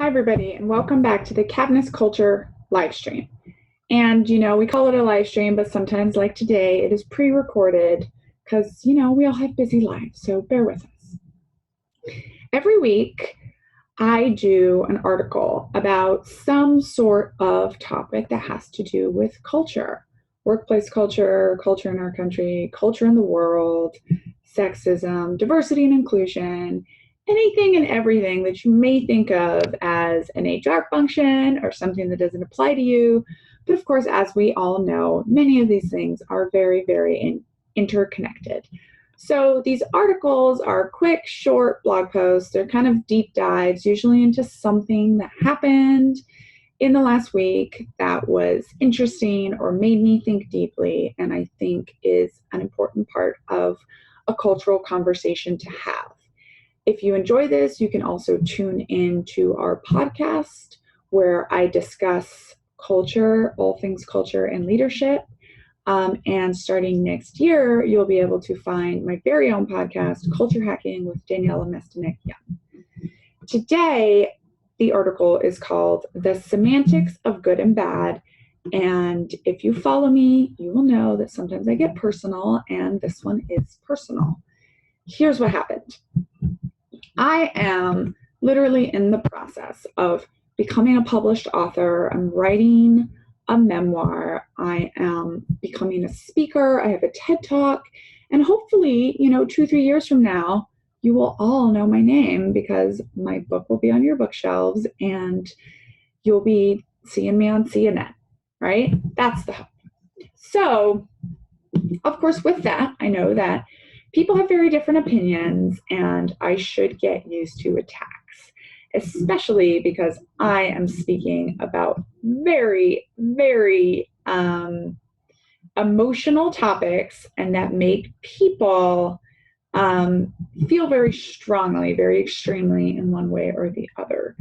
Hi, everybody, and welcome back to the Cadmus Culture live stream. And, we call it a live stream, but sometimes, like today, it is pre-recorded because, we all have busy lives, so bear with us. Every week, I do an article about some sort of topic that has to do with culture, workplace culture, culture in our country, culture in the world, sexism, diversity and inclusion, anything and everything that you may think of as an HR function or something that doesn't apply to you. But of course, as we all know, many of these things are very, very interconnected. So these articles are quick, short blog posts. They're kind of deep dives, usually into something that happened in the last week that was interesting or made me think deeply, and I think is an important part of a cultural conversation to have. If you enjoy this, you can also tune in to our podcast where I discuss culture, all things culture and leadership. And starting next year, you'll be able to find my very own podcast, Culture Hacking with Daniella. Today, the article is called The Semantics of Good and Bad. And if you follow me, you will know that sometimes I get personal, and this one is personal. Here's what happened. I am literally in the process of becoming a published author. I'm writing a memoir. I am becoming a speaker. I have a TED Talk. And hopefully, 2-3 years from now, you will all know my name because my book will be on your bookshelves and you'll be seeing me on CNN, right? That's the hope. So, of course, with that, I know that people have very different opinions, and I should get used to attacks, especially because I am speaking about very, very emotional topics and that make people feel very strongly, very extremely in one way or the other.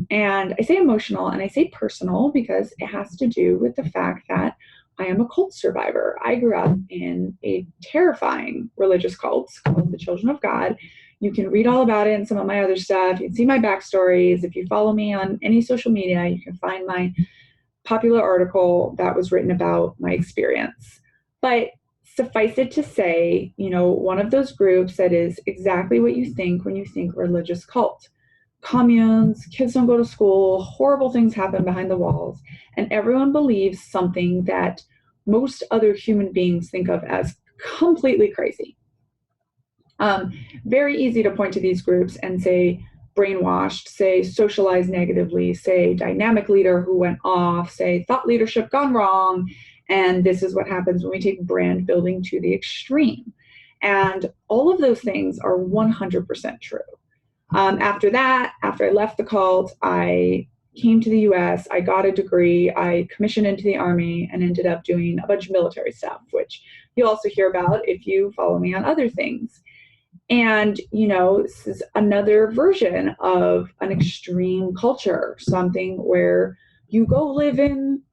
And I say emotional and I say personal because it has to do with the fact that I am a cult survivor. I grew up in a terrifying religious cult called the Children of God. You can read all about it in some of my other stuff. You can see my backstories. If you follow me on any social media, you can find my popular article that was written about my experience. But suffice it to say, one of those groups that is exactly what you think when you think religious cult. Communes, kids don't go to school, horrible things happen behind the walls, and everyone believes something that most other human beings think of as completely crazy. Very easy to point to these groups and say brainwashed, say socialized negatively, say dynamic leader who went off, say thought leadership gone wrong, and this is what happens when we take brand building to the extreme. And all of those things are 100% true. After I left the cult, I came to the US, I got a degree, I commissioned into the Army and ended up doing a bunch of military stuff, which you'll also hear about if you follow me on other things. And, this is another version of an extreme culture, something where you go live in,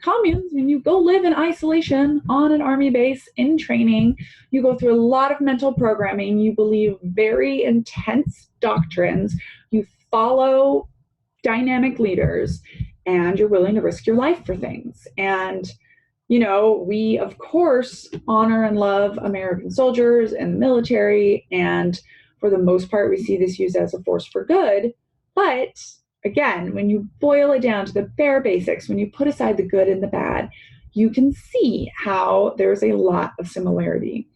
communes, and you go live in isolation on an army base in training. You go through a lot of mental programming. You believe very intense doctrines. You follow dynamic leaders, and you're willing to risk your life for things. And, we, of course, honor and love American soldiers and the military. And for the most part, we see this used as a force for good. But again, when you boil it down to the bare basics, when you put aside the good and the bad, you can see how there's a lot of similarity.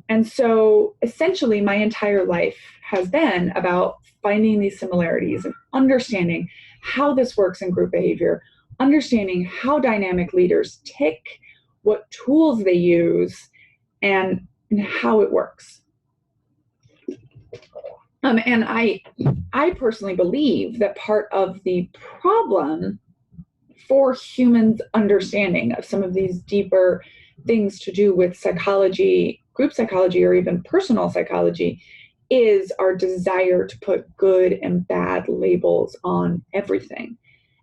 And so essentially my entire life has been about finding these similarities and understanding how this works in group behavior, understanding how dynamic leaders tick, what tools they use, and how it works. And I personally believe that part of the problem for humans' understanding of some of these deeper things to do with psychology, group psychology, or even personal psychology, is our desire to put good and bad labels on everything.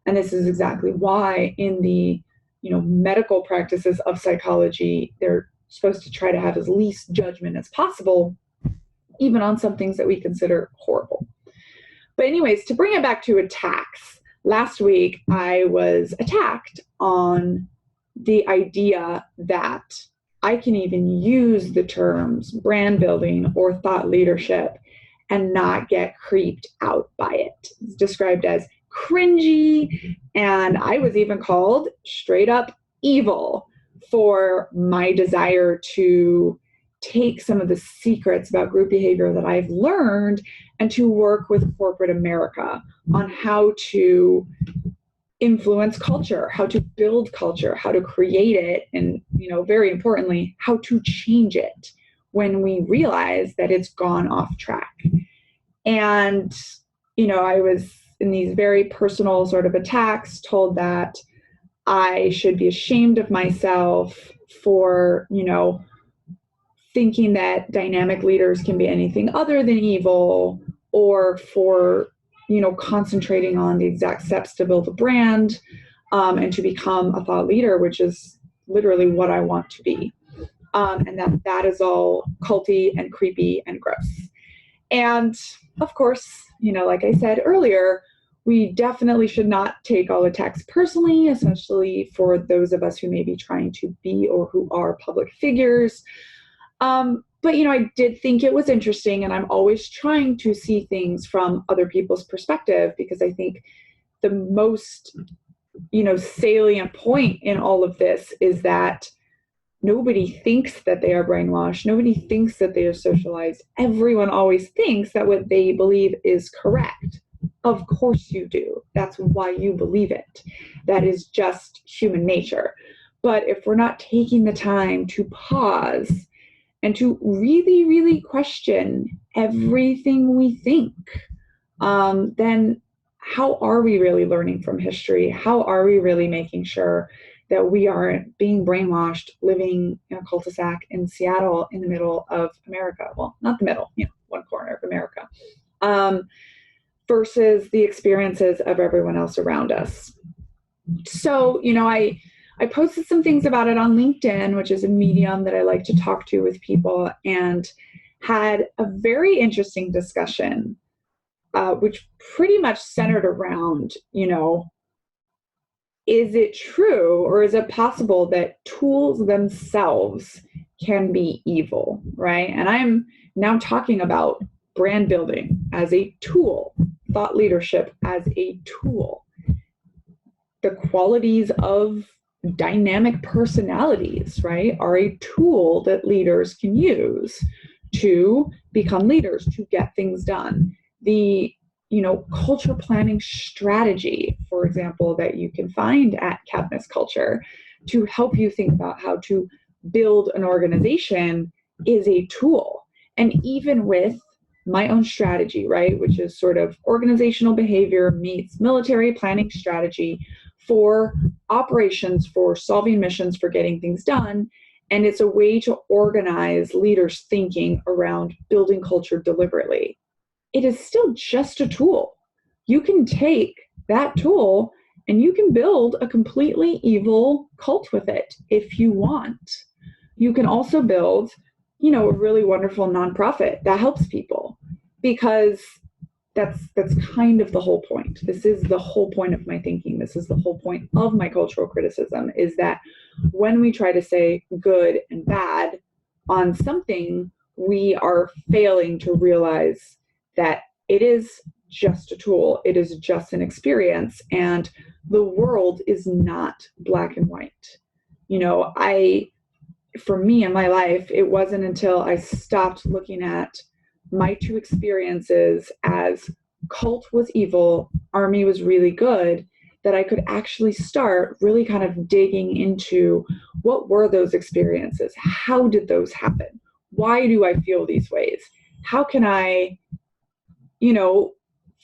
And this is exactly why in the medical practices of psychology, they're supposed to try to have as least judgment as possible, even on some things that we consider horrible. But anyways, to bring it back to attacks, last week I was attacked on the idea that I can even use the terms brand building or thought leadership and not get creeped out by it. It's described as cringy, and I was even called straight up evil for my desire to take some of the secrets about group behavior that I've learned and to work with corporate America on how to influence culture, how to build culture, how to create it, and, very importantly, how to change it when we realize that it's gone off track. And, I was in these very personal sort of attacks told that I should be ashamed of myself for, thinking that dynamic leaders can be anything other than evil, or for, concentrating on the exact steps to build a brand and to become a thought leader, which is literally what I want to be. And that is all culty and creepy and gross. And of course, like I said earlier, we definitely should not take all attacks personally, especially for those of us who may be trying to be or who are public figures. But, I did think it was interesting, and I'm always trying to see things from other people's perspective, because I think the most, salient point in all of this is that nobody thinks that they are brainwashed. Nobody thinks that they are socialized. Everyone always thinks that what they believe is correct. Of course you do. That's why you believe it. That is just human nature. But if we're not taking the time to pause and to really, really question everything we think, then how are we really learning from history? How are we really making sure that we aren't being brainwashed, living in a cul-de-sac in Seattle in the middle of America? Well, not the middle, one corner of America, versus the experiences of everyone else around us. So, I posted some things about it on LinkedIn, which is a medium that I like to talk to with people, and had a very interesting discussion, which pretty much centered around, is it true, or is it possible that tools themselves can be evil, right? And I'm now talking about brand building as a tool, thought leadership as a tool, the qualities of dynamic personalities, right, are a tool that leaders can use to become leaders, to get things done. The, culture planning strategy, for example, that you can find at Cadmus Culture to help you think about how to build an organization is a tool. And even with my own strategy, right, which is sort of organizational behavior meets military planning strategy for operations, for solving missions, for getting things done. And it's a way to organize leaders' thinking around building culture deliberately. It is still just a tool. You can take that tool and you can build a completely evil cult with it if you want. You can also build, a really wonderful nonprofit that helps people, because that's kind of the whole point. This is the whole point of my thinking. This is the whole point of my cultural criticism, is that when we try to say good and bad on something, we are failing to realize that it is just a tool. It is just an experience, and the world is not black and white. For me in my life, it wasn't until I stopped looking at my two experiences as cult was evil, army was really good, that I could actually start really kind of digging into what were those experiences? How did those happen? Why do I feel these ways? How can I,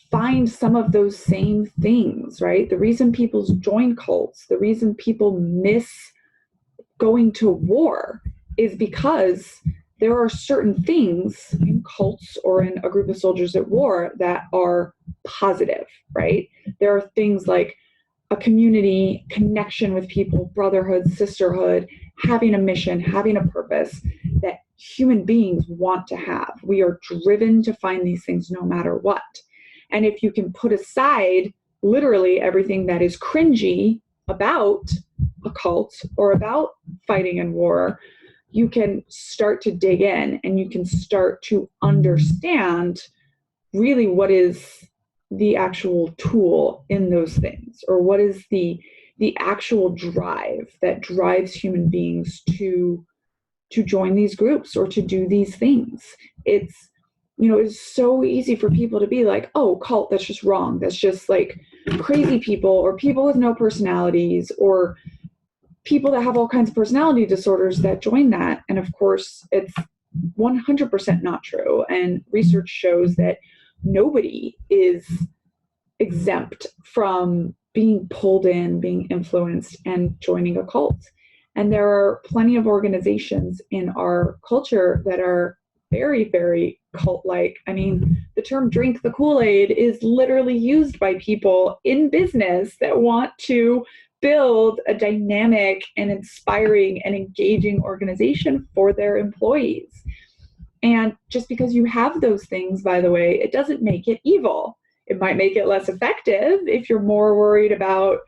find some of those same things, right? The reason people join cults, the reason people miss going to war is because there are certain things in cults or in a group of soldiers at war that are positive, right? There are things like a community, connection with people, brotherhood, sisterhood, having a mission, having a purpose that human beings want to have. We are driven to find these things no matter what. And if you can put aside literally everything that is cringy about a cult or about fighting and war, you can start to dig in and you can start to understand really what is the actual tool in those things, or what is the actual drive that drives human beings to join these groups or to do these things. It's, it's so easy for people to be like, oh, cult, that's just wrong. That's just like crazy people or people with no personalities or people that have all kinds of personality disorders that join that. And of course, it's 100% not true. And research shows that nobody is exempt from being pulled in, being influenced, and joining a cult. And there are plenty of organizations in our culture that are very, very cult-like. I mean, the term drink the Kool-Aid is literally used by people in business that want to build a dynamic and inspiring and engaging organization for their employees. And just because you have those things, by the way, it doesn't make it evil. It might make it less effective if you're more worried about,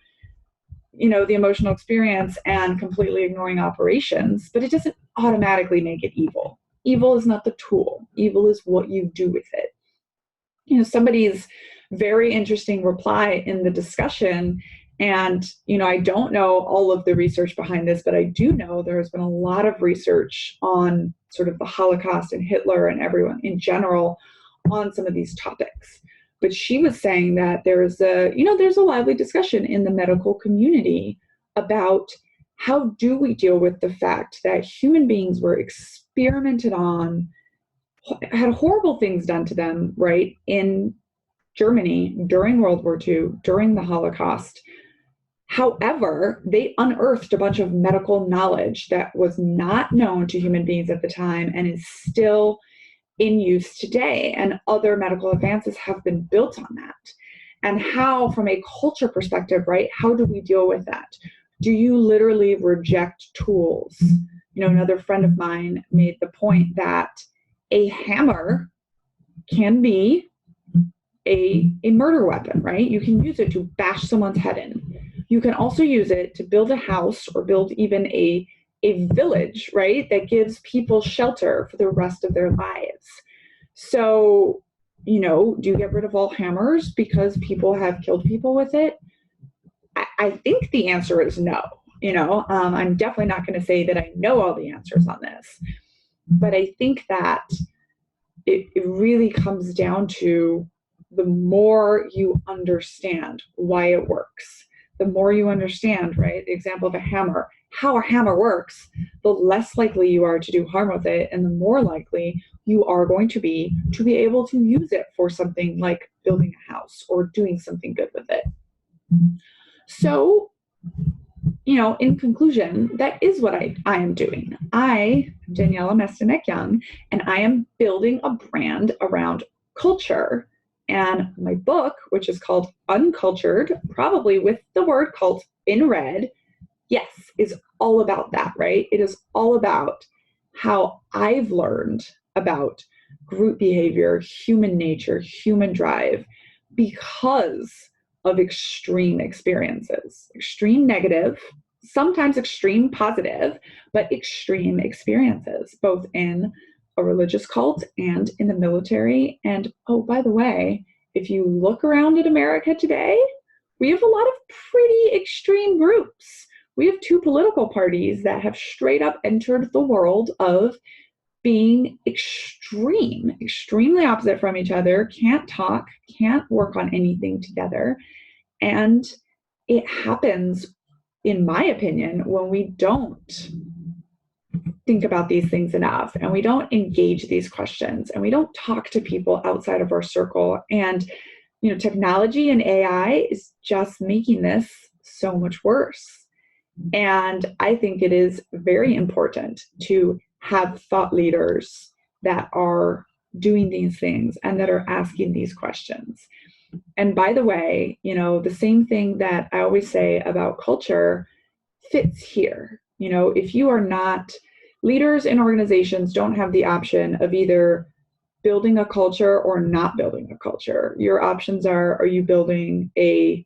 the emotional experience and completely ignoring operations, but it doesn't automatically make it evil. Evil is not the tool. Evil is what you do with it. Somebody's very interesting reply in the discussion, and, I don't know all of the research behind this, but I do know there has been a lot of research on sort of the Holocaust and Hitler and everyone in general on some of these topics. But she was saying that there's a lively discussion in the medical community about how do we deal with the fact that human beings were experimented on, had horrible things done to them, right, in Germany during World War II, during the Holocaust. However, they unearthed a bunch of medical knowledge that was not known to human beings at the time and is still in use today, and other medical advances have been built on that. And how, from a culture perspective, right, how do we deal with that? Do you literally reject tools? Another friend of mine made the point that a hammer can be a murder weapon, right? You can use it to bash someone's head in. You can also use it to build a house or build even a village, right, that gives people shelter for the rest of their lives. So, do you get rid of all hammers because people have killed people with it? I think the answer is no. I'm definitely not going to say that I know all the answers on this, but I think that it really comes down to the more you understand why it works, the more you understand, right, the example of a hammer, how a hammer works, the less likely you are to do harm with it, and the more likely you are going to be able to use it for something like building a house or doing something good with it. So, in conclusion, that is what I am doing. I, Daniella Mestenek-Young, and I am building a brand around culture. And my book, which is called Uncultured, probably with the word cult in red, yes, is all about that, right? It is all about how I've learned about group behavior, human nature, human drive, because of extreme experiences, extreme negative, sometimes extreme positive, but extreme experiences, both in a religious cult and in the military. And oh, by the way, if you look around at America today, we have a lot of pretty extreme groups. We have two political parties that have straight up entered the world of being extremely opposite from each other, can't talk, can't work on anything together. And it happens, in my opinion, when we don't think about these things enough and we don't engage these questions and we don't talk to people outside of our circle. And, technology and AI is just making this so much worse. And I think it is very important to have thought leaders that are doing these things and that are asking these questions. And by the way, the same thing that I always say about culture fits here. If you are not, leaders in organizations don't have the option of either building a culture or not building a culture. Your options are you building a,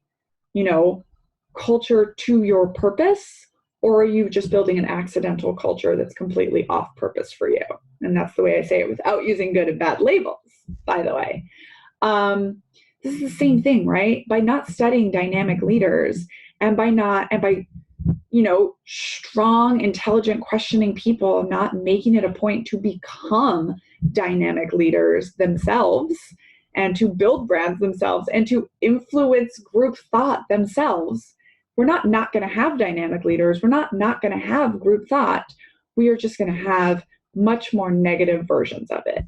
culture to your purpose, or are you just building an accidental culture that's completely off purpose for you? And that's the way I say it without using good and bad labels, by the way. This is the same thing, right? By not studying dynamic leaders and by strong, intelligent, questioning people, not making it a point to become dynamic leaders themselves and to build brands themselves and to influence group thought themselves, we're not going to have dynamic leaders. We're not going to have group thought. We are just going to have much more negative versions of it.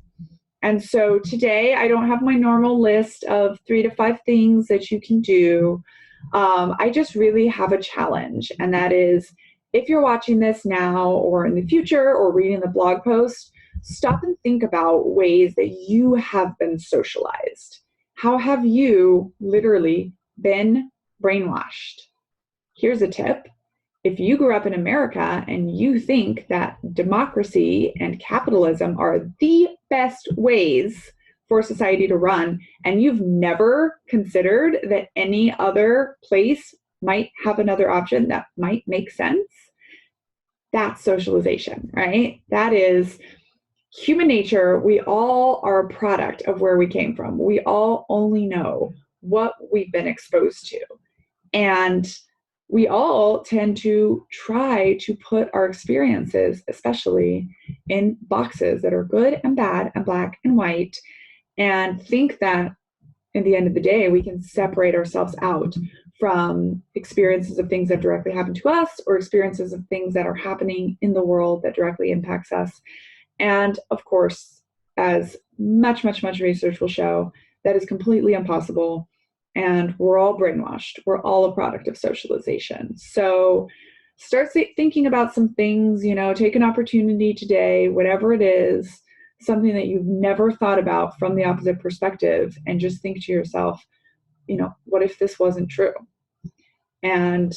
And so today, I don't have my normal list of 3 to 5 things that you can do. I just really have a challenge, and that is, if you're watching this now or in the future or reading the blog post, stop and think about ways that you have been socialized. How have you literally been brainwashed? Here's a tip. If you grew up in America and you think that democracy and capitalism are the best ways for society to run, and you've never considered that any other place might have another option that might make sense, that's socialization, right? That is human nature. We all are a product of where we came from. We all only know what we've been exposed to. And we all tend to try to put our experiences, especially in boxes that are good and bad and black and white, and think that at the end of the day, we can separate ourselves out from experiences of things that directly happen to us or experiences of things that are happening in the world that directly impacts us. And of course, as much research will show, that is completely impossible. And we're all brainwashed. We're all a product of socialization. So start thinking about some things, take an opportunity today, whatever it is, something that you've never thought about from the opposite perspective, and just think to yourself, what if this wasn't true? And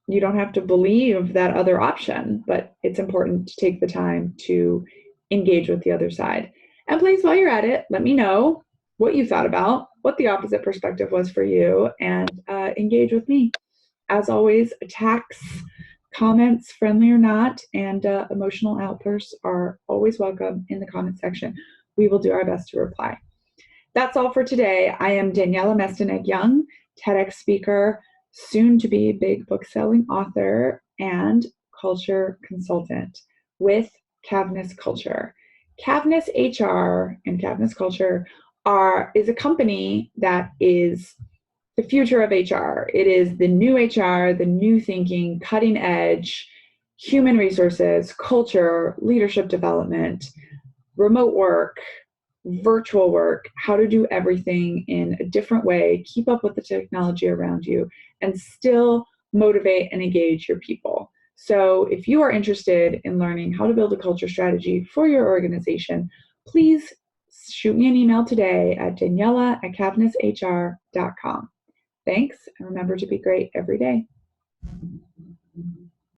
you don't have to believe that other option, but it's important to take the time to engage with the other side. And please, while you're at it, let me know what you thought about, what the opposite perspective was for you, and engage with me. As always, attacks, comments, friendly or not, and emotional outbursts are always welcome in the comment section. We will do our best to reply. That's all for today. I am Daniella Mestenig-Young, TEDx speaker, soon to be big book-selling author, and culture consultant with Cavness Culture. Cavness HR and Cavness Culture is a company that is the future of HR. It is the new HR, the new thinking, cutting edge, human resources, culture, leadership development, remote work, virtual work, how to do everything in a different way, keep up with the technology around you, and still motivate and engage your people. So if you are interested in learning how to build a culture strategy for your organization, please shoot me an email today at Daniella@cavnesshr.com. Thanks, and remember to be great every day.